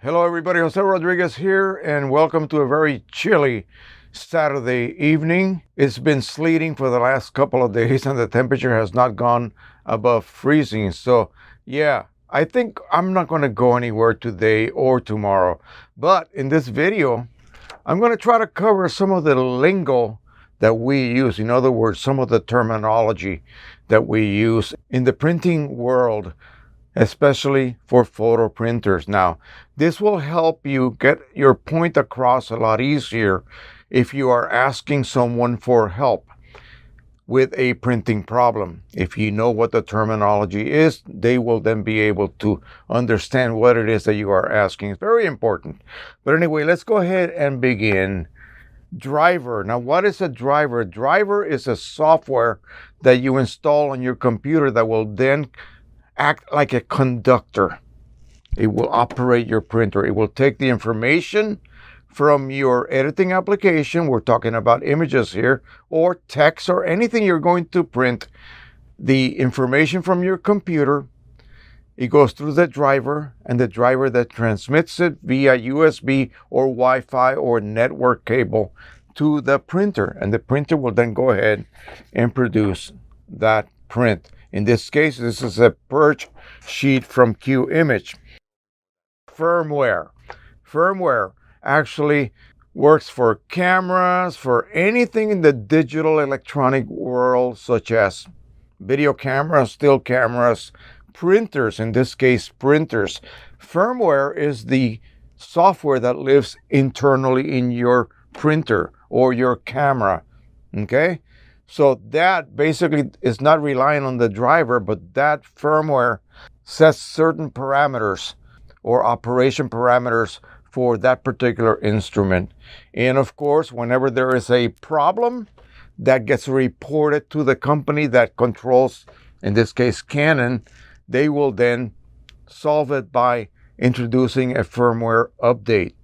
Hello everybody, Jose Rodriguez here, and welcome to a very chilly Saturday evening. It's been sleeting for the last couple of days and the temperature has not gone above freezing. So yeah, I think I'm not going to go anywhere today or tomorrow. But in this video, I'm going to try to cover some of the lingo that we use. In other words, some of the terminology that we use in the printing world, especially for photo printers. Now, this will help you get your point across a lot easier if you are asking someone for help with a printing problem. If you know what the terminology is, they will then be able to understand what it is that you are asking. It's very important. But anyway, let's go ahead and begin. Driver. Now, what is a driver? Driver is a software that you install on your computer that will then act like a conductor. It will operate your printer. It will take the information from your editing application. We're talking about images here, or text, or anything you're going to print. The information from your computer, it goes through the driver, and the driver that transmits it via USB or Wi-Fi or network cable to the printer. And the printer will then go ahead and produce that print. In this case, this is a purge sheet from Qimage. Firmware. Firmware actually works for cameras, for anything in the digital electronic world, such as video cameras, still cameras, printers, in this case, printers. Firmware is the software that lives internally in your printer or your camera, okay? So that basically is not relying on the driver, but that firmware sets certain parameters or operation parameters for that particular instrument. And of course, whenever there is a problem, that gets reported to the company that controls, in this case, Canon. They will then solve it by introducing a firmware update.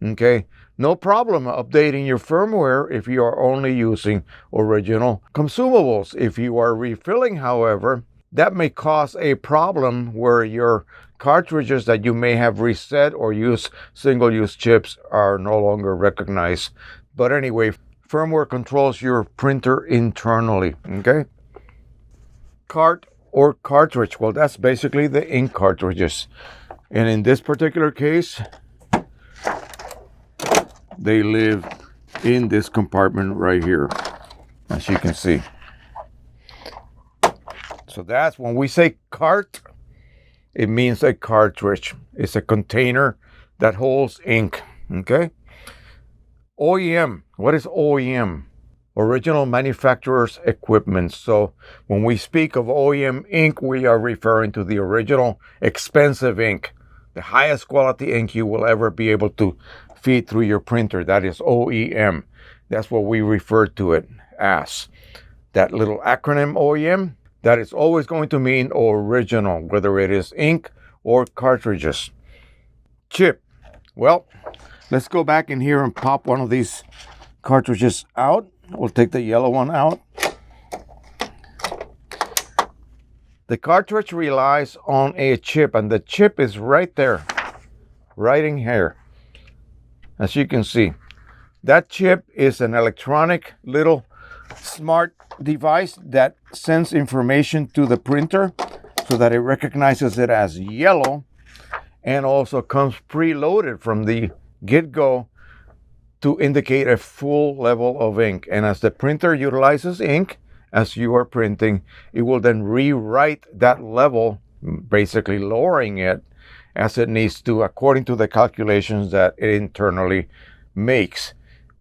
Okay? No problem updating your firmware if you are only using original consumables. If you are refilling, however, that may cause a problem where your cartridges that you may have reset or used single-use chips are no longer recognized. But anyway, firmware controls your printer internally. Okay? Cart or cartridge. Well, that's basically the ink cartridges. And in this particular case, they live in this compartment right here, as you can see. So that's when we say cart, it means a cartridge. It's a container that holds ink, okay? OEM, what is OEM? Original manufacturer's equipment. So when we speak of OEM ink, we are referring to the original expensive ink, the highest quality ink you will ever be able to feed through your printer. That is OEM. That's what we refer to it as. That little acronym OEM, that is always going to mean original, whether it is ink or cartridges. Chip. Well, let's go back in here and pop one of these cartridges out. We'll take the yellow one out. The cartridge relies on a chip, and the chip is right there, right in here. As you can see, that chip is an electronic little smart device that sends information to the printer so that it recognizes it as yellow, and also comes preloaded from the get-go to indicate a full level of ink. And as the printer utilizes ink, as you are printing, it will then rewrite that level, basically lowering it as it needs to, according to the calculations that it internally makes.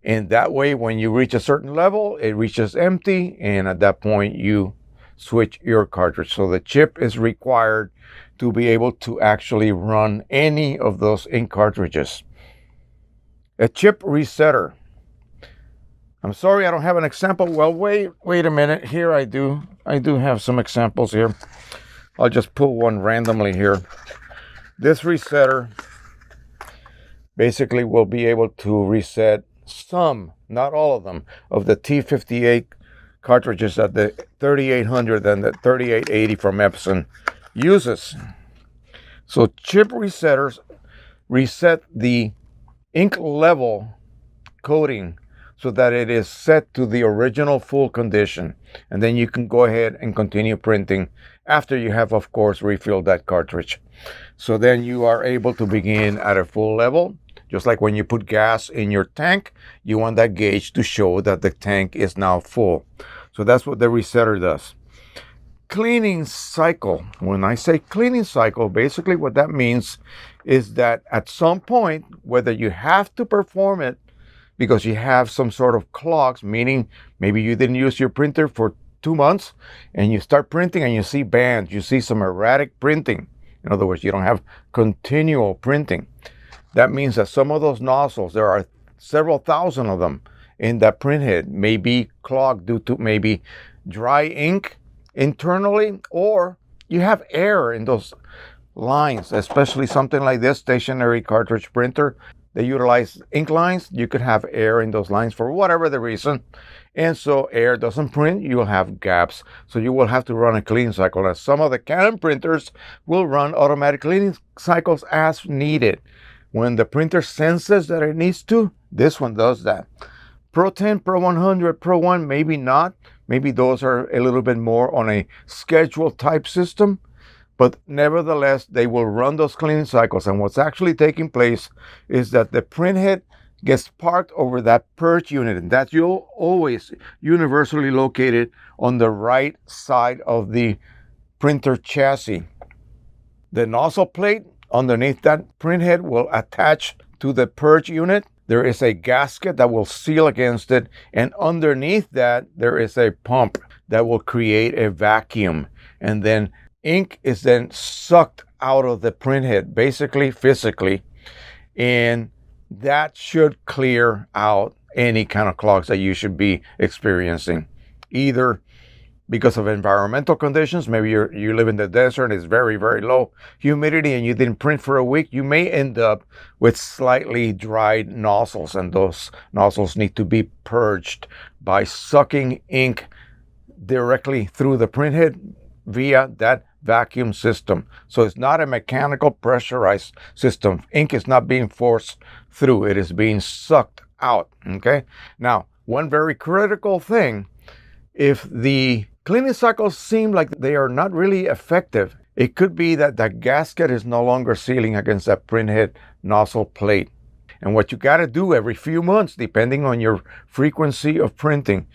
And that way, when you reach a certain level, it reaches empty, and at that point you switch your cartridge. So the chip is required to be able to actually run any of those ink cartridges. A chip resetter. I'm sorry I don't have an example. Well, wait a minute. Here I do have some examples here. I'll just pull one randomly here. This resetter basically will be able to reset some, not all of them, of the T58 cartridges that the 3800 and the 3880 from EPSON uses. So chip resetters reset the ink level coating so that it is set to the original full condition. And then you can go ahead and continue printing after you have, of course, refilled that cartridge. So then you are able to begin at a full level. Just like when you put gas in your tank, you want that gauge to show that the tank is now full. So that's what the resetter does. Cleaning cycle. When I say cleaning cycle, basically what that means is that at some point, whether you have to perform it because you have some sort of clogs, meaning maybe you didn't use your printer for 2 months and you start printing and you see bands, you see some erratic printing. In other words, you don't have continual printing. That means that some of those nozzles, there are several thousand of them in that printhead, may be clogged due to maybe dry ink internally, or you have air in those lines, especially something like this stationary cartridge printer. They utilize ink lines. You could have air in those lines for whatever the reason. And so air doesn't print, you will have gaps. So you will have to run a cleaning cycle. Now, some of the Canon printers will run automatic cleaning cycles as needed. When the printer senses that it needs to, this one does that. Pro 10, Pro 100, Pro 1, maybe not. Maybe those are a little bit more on a schedule type system. But nevertheless, they will run those cleaning cycles. And what's actually taking place is that the printhead gets parked over that purge unit. And that's always universally located on the right side of the printer chassis. The nozzle plate underneath that printhead will attach to the purge unit. There is a gasket that will seal against it, and underneath that there is a pump that will create a vacuum, and then ink is then sucked out of the printhead, basically physically, and that should clear out any kind of clogs that you should be experiencing, either because of environmental conditions. Maybe you live in the desert and it's very, very low humidity and you didn't print for a week. You may end up with slightly dried nozzles, and those nozzles need to be purged by sucking ink directly through the printhead via that vacuum system. So it's not a mechanical pressurized system. Ink is not being forced through. It is being sucked out. Okay. Now, one very critical thing, if the cleaning cycles seem like they are not really effective, it could be that the gasket is no longer sealing against that printhead nozzle plate. And what you got to do every few months, depending on your frequency of printing,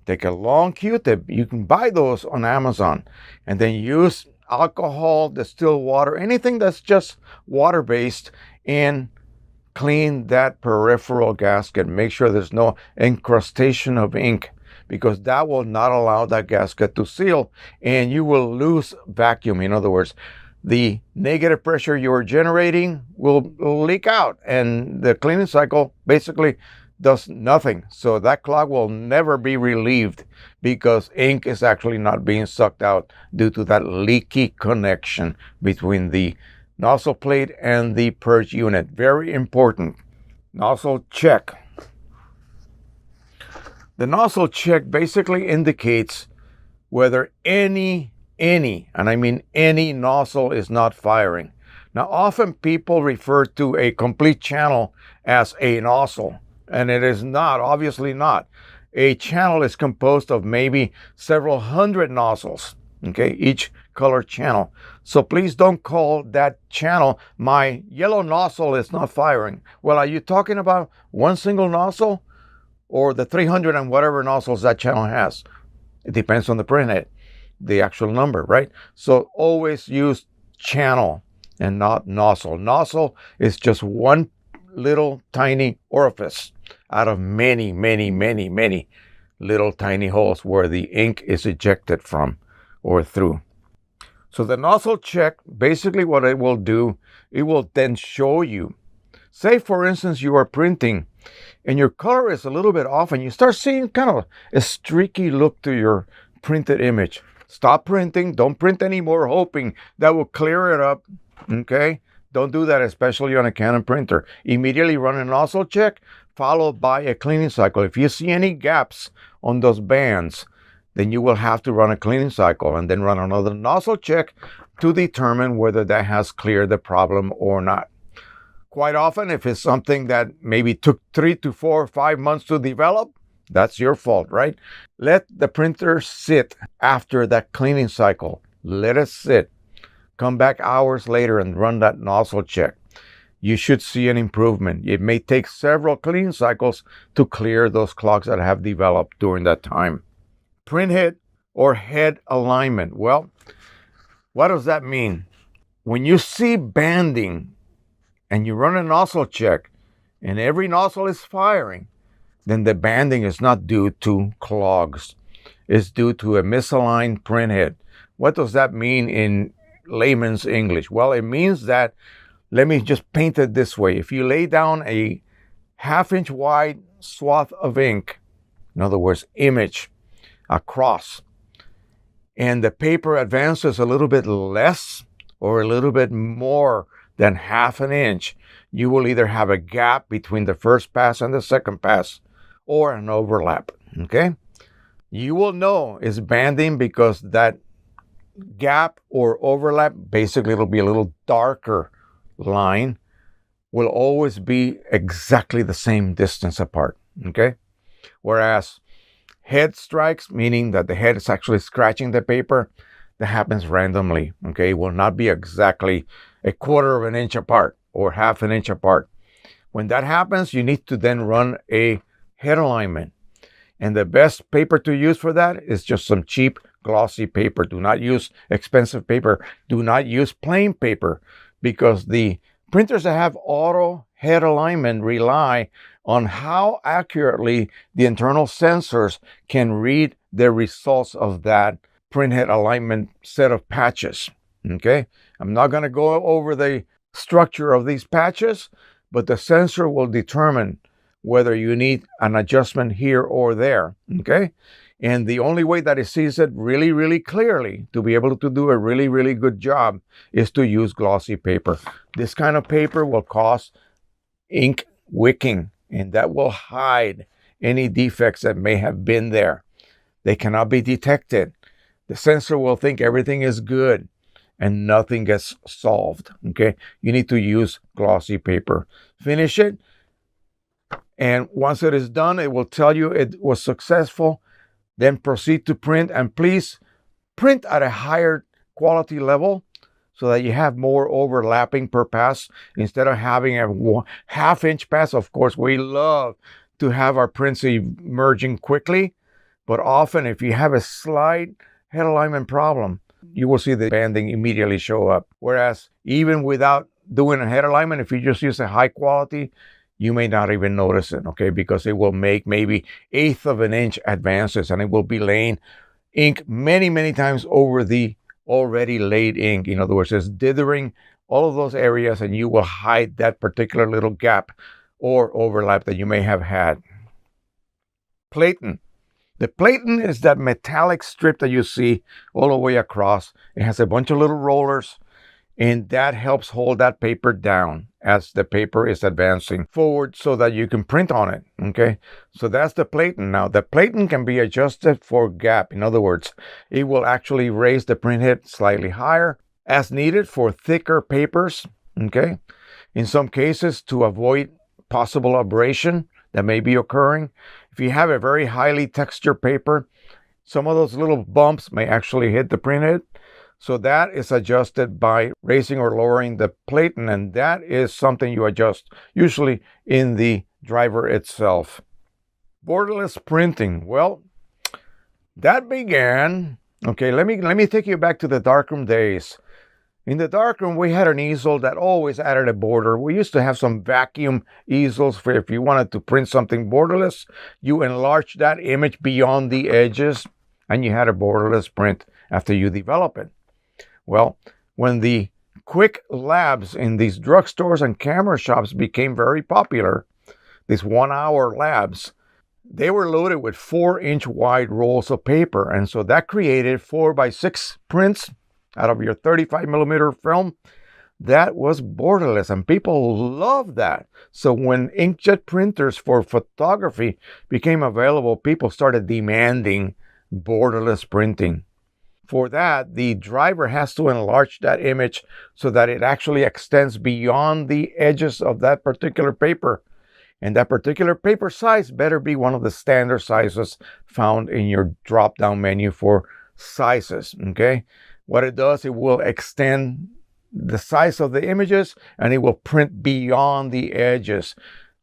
take a long Q-tip. You can buy those on Amazon, and then use alcohol, distilled water, anything that's just water-based, and clean that peripheral gasket. Make sure there's no incrustation of ink, because that will not allow that gasket to seal, and you will lose vacuum. In other words, the negative pressure you are generating will leak out, and the cleaning cycle basically does nothing. So that clog will never be relieved because ink is actually not being sucked out due to that leaky connection between the nozzle plate and the purge unit. Very important. Nozzle check. The nozzle check basically indicates whether any, and I mean any nozzle is not firing. Now, often people refer to a complete channel as a nozzle, and it is not, obviously not. A channel is composed of maybe several hundred nozzles, okay, each color channel. So please don't call that channel, my yellow nozzle is not firing. Well, are you talking about one single nozzle, or the 300 and whatever nozzles that channel has? It depends on the printhead, the actual number, right? So always use channel and not nozzle. Nozzle is just one little tiny orifice out of many, many, many, many little tiny holes where the ink is ejected from or through. So the nozzle check, basically what it will do, it will then show you. Say, for instance, you are printing and your color is a little bit off and you start seeing kind of a streaky look to your printed image. Stop printing. Don't print anymore, hoping that will clear it up. Okay? Don't do that, especially on a Canon printer. Immediately run a nozzle check, followed by a cleaning cycle. If you see any gaps on those bands, then you will have to run a cleaning cycle and then run another nozzle check to determine whether that has cleared the problem or not. Quite often, if it's something that maybe took 3 to 4 or 5 months to develop, that's your fault, right? Let the printer sit after that cleaning cycle. Let it sit. Come back hours later and run that nozzle check. You should see an improvement. It may take several cleaning cycles to clear those clogs that have developed during that time. Printhead or head alignment. Well, what does that mean? When you see banding and you run a nozzle check and every nozzle is firing, then the banding is not due to clogs. It's due to a misaligned printhead. What does that mean in layman's English? Well, it means that, let me just paint it this way. If you lay down a 1/2 inch wide swath of ink, in other words, image, across, and the paper advances a little bit less or a little bit more than 1/2 inch, you will either have a gap between the first pass and the second pass or an overlap, okay? You will know it's banding because that gap or overlap, basically it'll be a little darker line, will always be exactly the same distance apart, okay? Whereas head strikes, meaning that the head is actually scratching the paper, that happens randomly, okay? It will not be exactly 1/4 inch apart or 1/2 inch apart. When that happens, you need to then run a head alignment. And the best paper to use for that is just some cheap glossy paper. Do not use expensive paper. Do not use plain paper, because the printers that have auto head alignment rely on how accurately the internal sensors can read the results of that printhead alignment set of patches, okay? I'm not going to go over the structure of these patches, but the sensor will determine whether you need an adjustment here or there, okay? And the only way that it sees it really, really clearly to be able to do a really, really good job is to use glossy paper. This kind of paper will cause ink wicking, and that will hide any defects that may have been there. They cannot be detected. The sensor will think everything is good and nothing gets solved, okay? You need to use glossy paper. Finish it, and once it is done, it will tell you it was successful. Then proceed to print, and please print at a higher quality level so that you have more overlapping per pass instead of having a 1/2 inch pass. Of course, we love to have our prints emerging quickly, but often if you have a slight head alignment problem, you will see the banding immediately show up. Whereas even without doing a head alignment, if you just use a high quality, you may not even notice it, okay? Because it will make maybe 1/8 inch advances, and it will be laying ink many, many times over the already laid ink. In other words, it's dithering all of those areas, and you will hide that particular little gap or overlap that you may have had. Platen. The platen is that metallic strip that you see all the way across. It has a bunch of little rollers, and that helps hold that paper down as the paper is advancing forward so that you can print on it, okay? So that's the platen. Now, the platen can be adjusted for gap. In other words, it will actually raise the printhead slightly higher as needed for thicker papers, okay? In some cases, to avoid possible abrasion that may be occurring. If you have a very highly textured paper, some of those little bumps may actually hit the printhead. So that is adjusted by raising or lowering the platen, and that is something you adjust usually in the driver itself. Borderless printing. Well, that began, okay, let me take you back to the darkroom days. In the darkroom, we had an easel that always added a border. We used to have some vacuum easels for if you wanted to print something borderless, you enlarge that image beyond the edges, and you had a borderless print after you develop it. Well, when the quick labs in these drugstores and camera shops became very popular, these 1-hour labs, they were loaded with 4-inch wide rolls of paper. And so that created 4x6 prints out of your 35mm film. That was borderless, and people loved that. So when inkjet printers for photography became available, people started demanding borderless printing. For that, the driver has to enlarge that image so that it actually extends beyond the edges of that particular paper. And that particular paper size better be one of the standard sizes found in your drop-down menu for sizes, okay? What it does, it will extend the size of the images and it will print beyond the edges.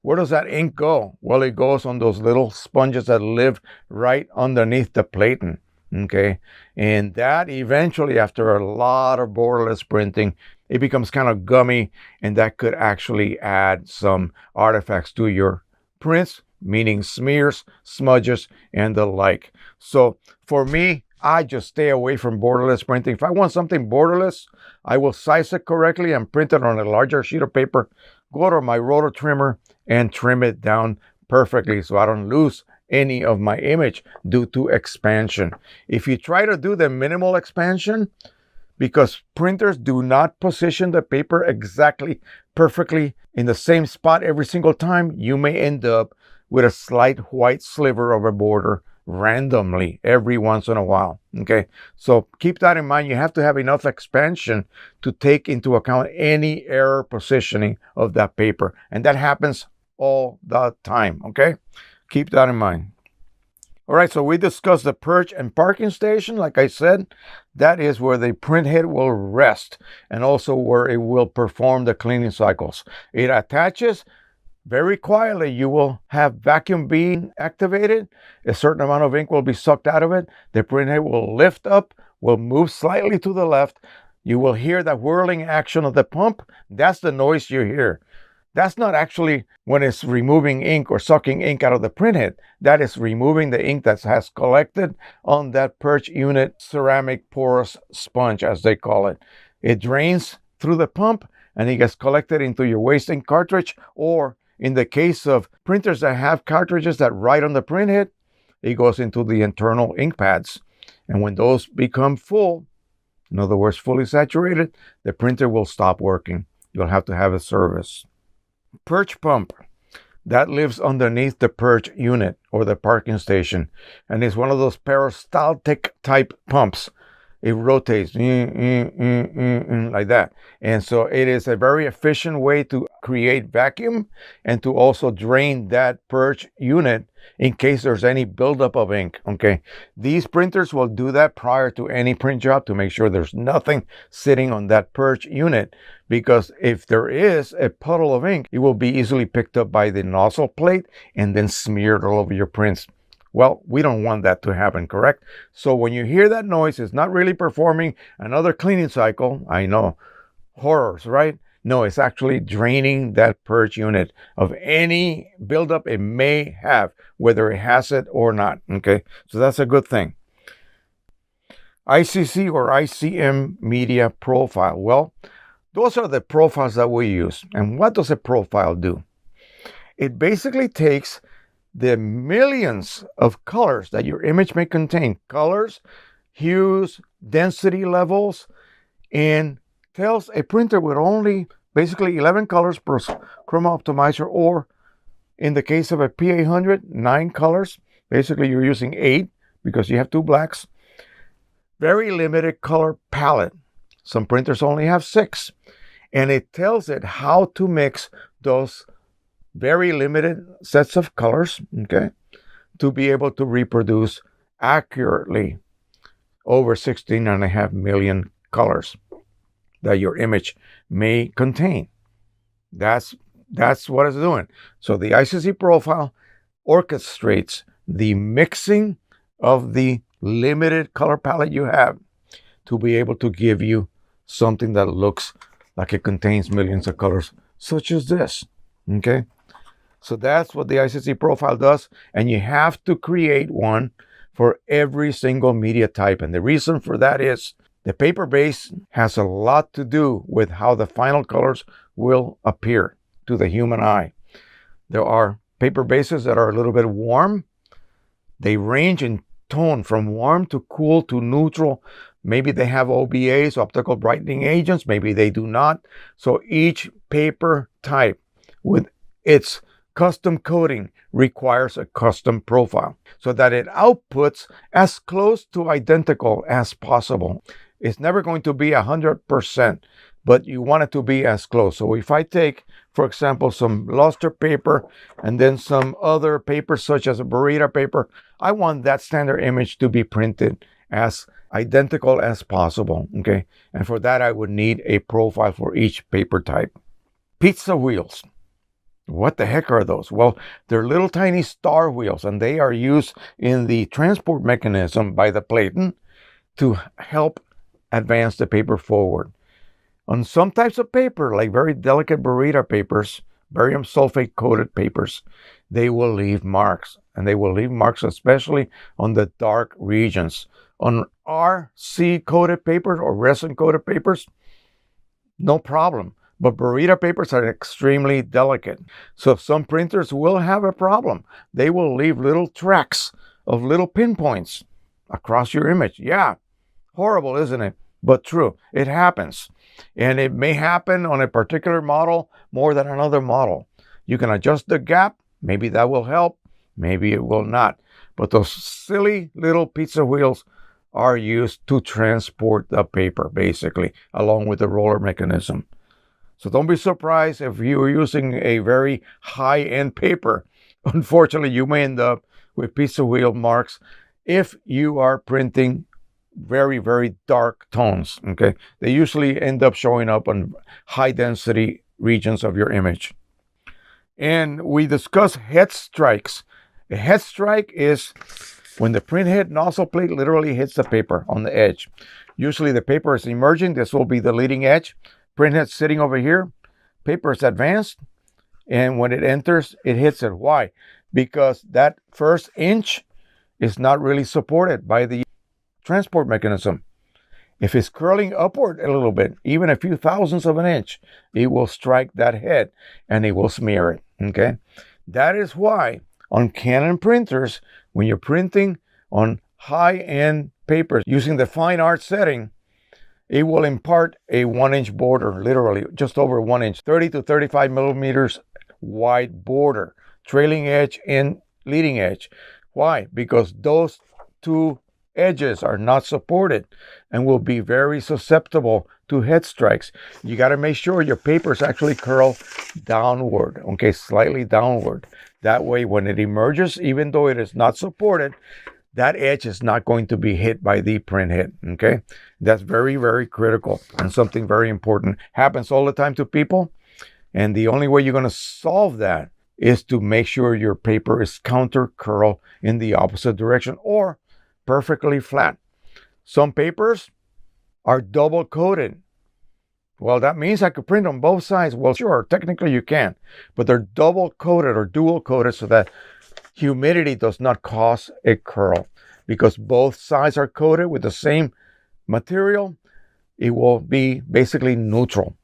Where does that ink go? Well, it goes on those little sponges that live right underneath the platen, okay? And that eventually, after a lot of borderless printing, it becomes kind of gummy, and that could actually add some artifacts to your prints, meaning smears, smudges, and the like. So for me, I just stay away from borderless printing. If I want something borderless, I will size it correctly and print it on a larger sheet of paper, go to my rotor trimmer and trim it down perfectly so I don't lose any of my image due to expansion. If you try to do the minimal expansion, because printers do not position the paper exactly perfectly in the same spot every single time, you may end up with a slight white sliver of a border randomly every once in a while, okay? So keep that in mind. You have to have enough expansion to take into account any error positioning of that paper, and that happens all the time, okay? Keep that in mind. All right, so we discussed the perch and parking station. Like I said, that is where the print head will rest and also where it will perform the cleaning cycles. It attaches very quietly. You will have vacuum being activated. A certain amount of ink will be sucked out of it. The print head will lift up, will move slightly to the left. You will hear the whirling action of the pump. That's the noise you hear. That's not actually when it's removing ink or sucking ink out of the printhead. That is removing the ink that has collected on that perch unit ceramic porous sponge, as they call it. It drains through the pump and it gets collected into your waste ink cartridge, or in the case of printers that have cartridges that write on the printhead, it goes into the internal ink pads. And when those become full, in other words, fully saturated, the printer will stop working. You'll have to have a service. Perch pump, that lives underneath the perch unit or the parking station, and it's one of those peristaltic type pumps. It rotates like that, and so it is a very efficient way to create vacuum and to also drain that perch unit in case there's any buildup of ink, okay? These printers will do that prior to any print job to make sure there's nothing sitting on that perch unit, because if there is a puddle of ink, it will be easily picked up by the nozzle plate and then smeared all over your prints. Well, we don't want that to happen, correct? So when you hear that noise, it's not really performing another cleaning cycle. I know, horrors, right? No, it's actually draining that perch unit of any buildup it may have, whether it has it or not, okay? So that's a good thing. ICC or ICM media profile. Well, those are the profiles that we use. And what does a profile do? It basically takes the millions of colors that your image may contain, colors, hues, density levels, and tells a printer with only basically 11 colors per chroma optimizer, or in the case of a P800, 9 colors. Basically, you're using 8 because you have 2 blacks. Very limited color palette. Some printers only have 6. And it tells it how to mix those very limited sets of colors, okay, to be able to reproduce accurately over 16.5 million colors that your image may contain. That's what it's doing. So the ICC profile orchestrates the mixing of the limited color palette you have to be able to give you something that looks like it contains millions of colors, such as this, okay? So that's what the ICC profile does, and you have to create one for every single media type. And the reason for that is the paper base has a lot to do with how the final colors will appear to the human eye. There are paper bases that are a little bit warm. They range in tone from warm to cool to neutral. Maybe they have OBAs, optical brightening agents. Maybe they do not. So each paper type with its Custom coding requires a custom profile so that it outputs as close to identical as possible. It's never going to be 100%, but you want it to be as close. So if I take, for example, some luster paper and then some other paper such as a burrito paper, I want that standard image to be printed as identical as possible, okay? And for that, I would need a profile for each paper type. Pizza wheels. What the heck are those? Well, they're little tiny star wheels, and they are used in the transport mechanism by the platen to help advance the paper forward. On some types of paper, like very delicate burrito papers, barium sulfate coated papers, they will leave marks, and they will leave marks especially on the dark regions. On RC coated papers or resin coated papers, no problem. But burrito papers are extremely delicate. So some printers will have a problem. They will leave little tracks of little pinpoints across your image. Yeah, horrible, isn't it? But true, it happens. And it may happen on a particular model more than another model. You can adjust the gap. Maybe that will help. Maybe it will not. But those silly little pizza wheels are used to transport the paper, basically, along with the roller mechanism. So don't be surprised if you're using a very high-end paper. Unfortunately, you may end up with pizza wheel marks if you are printing very, very dark tones, okay? They usually end up showing up on high-density regions of your image. And we discuss head strikes. A head strike is when the printhead nozzle plate literally hits the paper on the edge. Usually the paper is emerging. This will be the leading edge. Printhead sitting over here, paper is advanced, and when it enters, it hits it. Why? Because that first inch is not really supported by the transport mechanism. If it's curling upward a little bit, even a few thousandths of an inch, it will strike that head and it will smear it, okay? That is why on Canon printers, when you're printing on high-end papers using the fine art setting, it will impart a 1-inch border, literally just over 1 inch, 30 to 35 millimeters wide border, trailing edge and leading edge. Why? Because those two edges are not supported and will be very susceptible to head strikes. You got to make sure your papers actually curl downward, okay, slightly downward. That way, when it emerges, even though it is not supported, that edge is not going to be hit by the print head, okay? That's very, very critical and something very important. Happens all the time to people, and the only way you're going to solve that is to make sure your paper is counter curl in the opposite direction or perfectly flat. Some papers are double coated. Well, that means I could print on both sides. Well, sure, technically you can, but they're double coated or dual coated so that humidity does not cause a curl. Because both sides are coated with the same material, it will be basically neutral.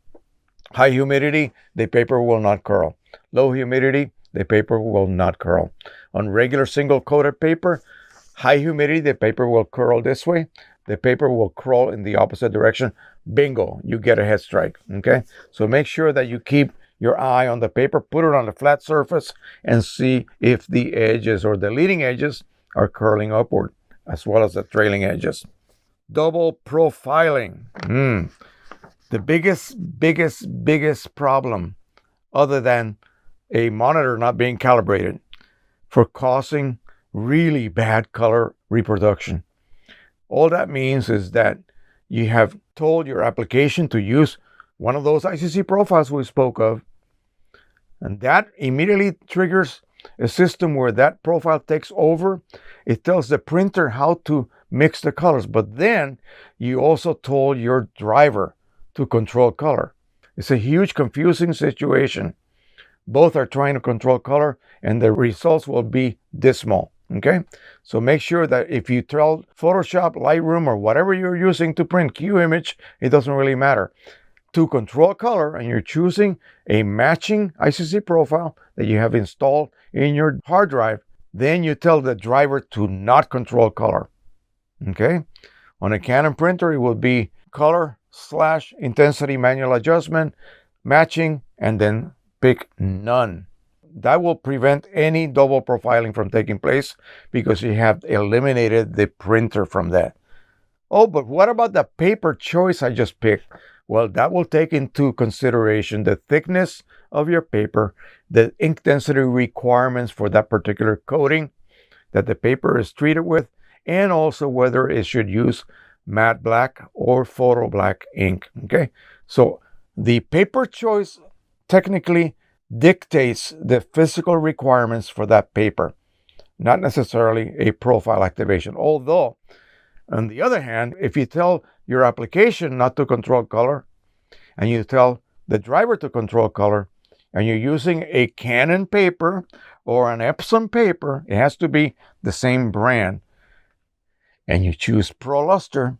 High humidity, the paper will not curl. Low humidity, the paper will not curl. On regular single coated paper, high humidity, the paper will curl this way. The paper will curl in the opposite direction. Bingo, you get a head strike, okay? So make sure that you keep your eye on the paper, put it on a flat surface, and see if the edges or the leading edges are curling upward, as well as the trailing edges. Double profiling. The biggest problem, other than a monitor not being calibrated, for causing really bad color reproduction. All that means is that you have told your application to use one of those ICC profiles we spoke of, and that immediately triggers a system where that profile takes over. It tells the printer how to mix the colors, but then you also told your driver to control color. It's a huge confusing situation. Both are trying to control color, and the results will be dismal, okay? So make sure that if you tell Photoshop, Lightroom, or whatever you're using to print Qimage, it doesn't really matter, to control color, and you're choosing a matching ICC profile that you have installed in your hard drive, then you tell the driver to not control color, okay? On a Canon printer, it will be color/intensity manual adjustment, matching, and then pick none. that will prevent any double profiling from taking place because you have eliminated the printer from that. Oh, but what about the paper choice I just picked? Well, that will take into consideration the thickness of your paper, the ink density requirements for that particular coating that the paper is treated with, and also whether it should use matte black or photo black ink. Okay, so the paper choice technically dictates the physical requirements for that paper, not necessarily a profile activation. Although, on the other hand, if you tell your application not to control color, and you tell the driver to control color, and you're using a Canon paper or an Epson paper, it has to be the same brand, and you choose ProLuster,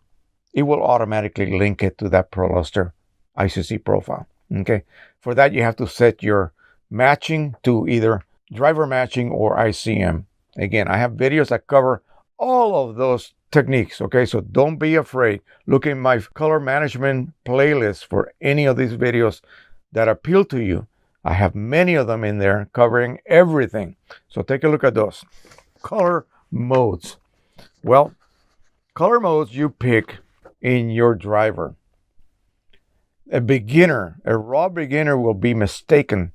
it will automatically link it to that ProLuster ICC profile. Okay, for that you have to set your matching to either driver matching or ICM. Again, I have videos that cover all of those techniques. Okay, so don't be afraid. Look in my color management playlist for any of these videos that appeal to you. I have many of them in there covering everything. So take a look at those. Color modes. Well, color modes you pick in your driver. A beginner, a raw beginner will be mistaken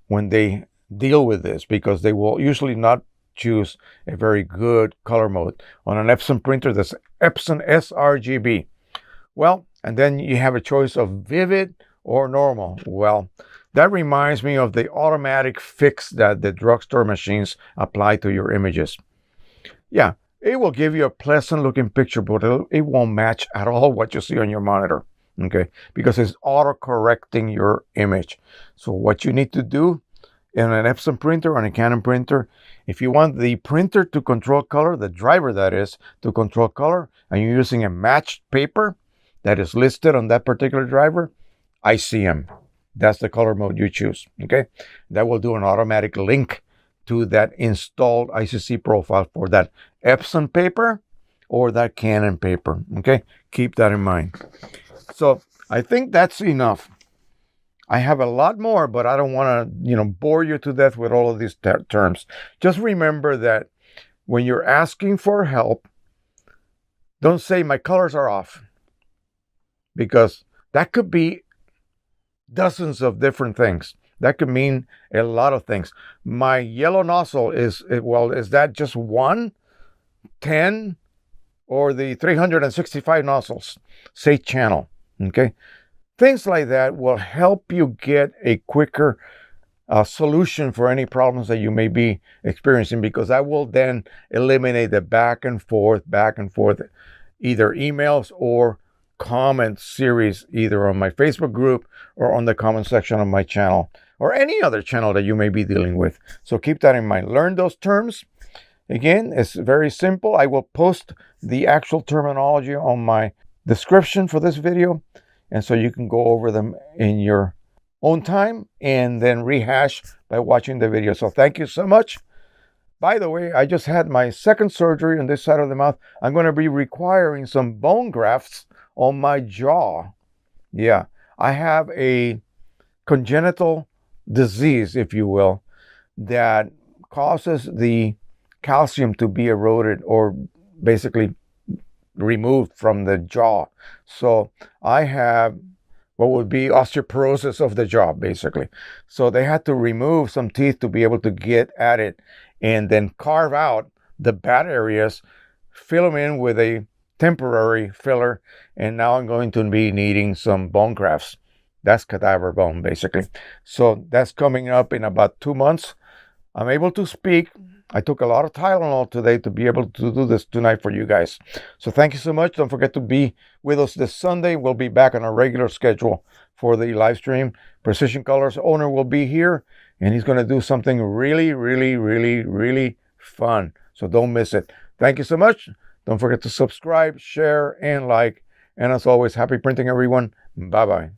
when they deal with this because they will usually not choose a very good color mode. On an Epson printer, that's Epson sRGB. Well, and then you have a choice of vivid or normal. Well, that reminds me of the automatic fix that the drugstore machines apply to your images. Yeah, it will give you a pleasant looking picture, but it won't match at all what you see on your monitor. Okay, because it's auto-correcting your image. So what you need to do in an Epson printer or a Canon printer, if you want the printer to control color, the driver that is, to control color, and you're using a matched paper that is listed on that particular driver, ICM. That's the color mode you choose. Okay, that will do an automatic link to that installed ICC profile for that Epson paper or that Canon paper. Okay, keep that in mind. So I think that's enough. I have a lot more, but I don't want to, bore you to death with all of these terms. Just remember that when you're asking for help, don't say my colors are off, because that could be dozens of different things. That could mean a lot of things. My yellow nozzle is that just 1, 10, or the 365 nozzles? Say channel. Okay, things like that will help you get a quicker solution for any problems that you may be experiencing, because that will then eliminate the back and forth, either emails or comment series, either on my Facebook group or on the comment section of my channel or any other channel that you may be dealing with. So keep that in mind. Learn those terms. Again, it's very simple. I will post the actual terminology on my description for this video, and so you can go over them in your own time and then rehash by watching the video. So thank you so much. By the way, I just had my second surgery on this side of the mouth. I'm going to be requiring some bone grafts on my jaw. Yeah, I have a congenital disease, if you will, that causes the calcium to be eroded or basically removed from the jaw. So I have what would be osteoporosis of the jaw, basically. So they had to remove some teeth to be able to get at it and then carve out the bad areas, fill them in with a temporary filler, and now I'm going to be needing some bone grafts. That's cadaver bone, basically. So that's coming up in about 2 months. I'm able to speak. I took a lot of Tylenol today to be able to do this tonight for you guys. So thank you so much. Don't forget to be with us this Sunday. We'll be back on a regular schedule for the live stream. Precisioncolors owner will be here, and he's going to do something really, really, really, really fun. So don't miss it. Thank you so much. Don't forget to subscribe, share, and like. And as always, happy printing, everyone. Bye-bye.